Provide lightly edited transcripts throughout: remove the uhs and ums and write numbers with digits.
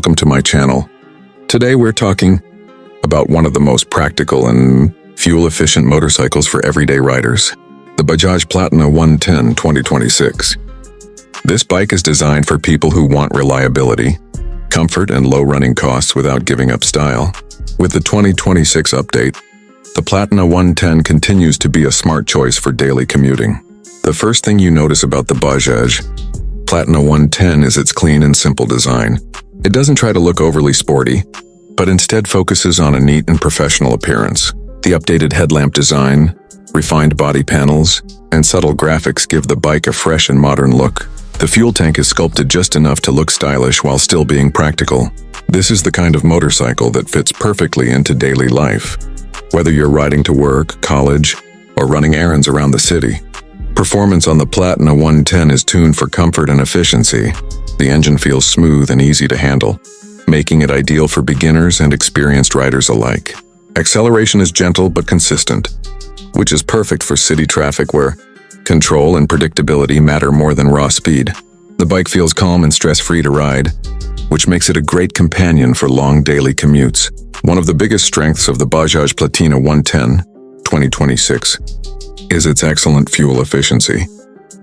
welcome to my channel. Today we're talking about one of the most practical and fuel-efficient motorcycles for everyday riders, the Bajaj Platina 110 2026. This bike is designed for people who want reliability, comfort, and low running costs without giving up style. With the 2026 update, the Platina 110 continues to be a smart choice for daily commuting. The first thing you notice about the Bajaj Platina 110 is its clean and simple design. It doesn't try to look overly sporty, but instead focuses on a neat and professional appearance. The updated headlamp design, refined body panels, and subtle graphics give the bike a fresh and modern look. The fuel tank is sculpted just enough to look stylish while still being practical. This is the kind of motorcycle that fits perfectly into daily life, whether you're riding to work, college, or running errands around the city. Performance on the Platina 110 is tuned for comfort and efficiency. The engine feels smooth and easy to handle, making it ideal for beginners and experienced riders alike. Acceleration is gentle but consistent, which is perfect for city traffic where control and predictability matter more than raw speed. The bike feels calm and stress-free to ride, which makes it a great companion for long daily commutes. One of the biggest strengths of the Bajaj Platina 110 2026 is its excellent fuel efficiency.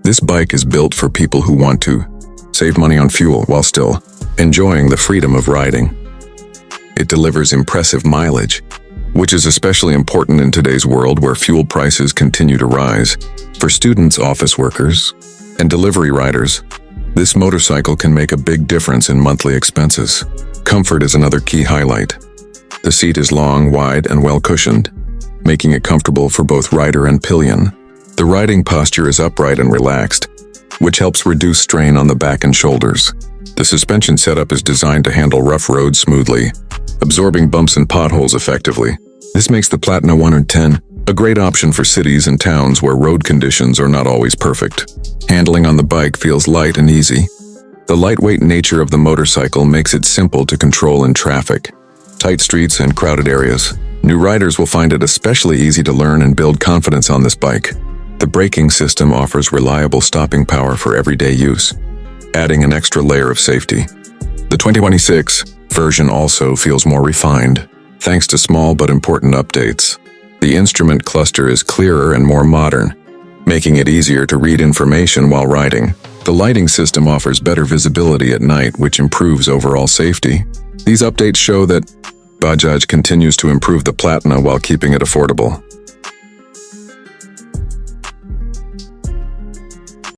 This bike is built for people who want to save money on fuel while still enjoying the freedom of riding. It delivers impressive mileage, which is especially important in today's world where fuel prices continue to rise. For students, office workers, and delivery riders, this motorcycle can make a big difference in monthly expenses. Comfort is another key highlight. The seat is long, wide, and well cushioned, making it comfortable for both rider and pillion. The riding posture is upright and relaxed, which helps reduce strain on the back and shoulders. The suspension setup is designed to handle rough roads smoothly, absorbing bumps and potholes effectively. This makes the Platina 110 a great option for cities and towns where road conditions are not always perfect. Handling on the bike feels light and easy. The lightweight nature of the motorcycle makes it simple to control in traffic, tight streets, and crowded areas. New riders will find it especially easy to learn and build confidence on this bike. The braking system offers reliable stopping power for everyday use, adding an extra layer of safety. The 2026 version also feels more refined, thanks to small but important updates. The instrument cluster is clearer and more modern, making it easier to read information while riding. The lighting system offers better visibility at night, which improves overall safety. These updates show that Bajaj continues to improve the Platina while keeping it affordable.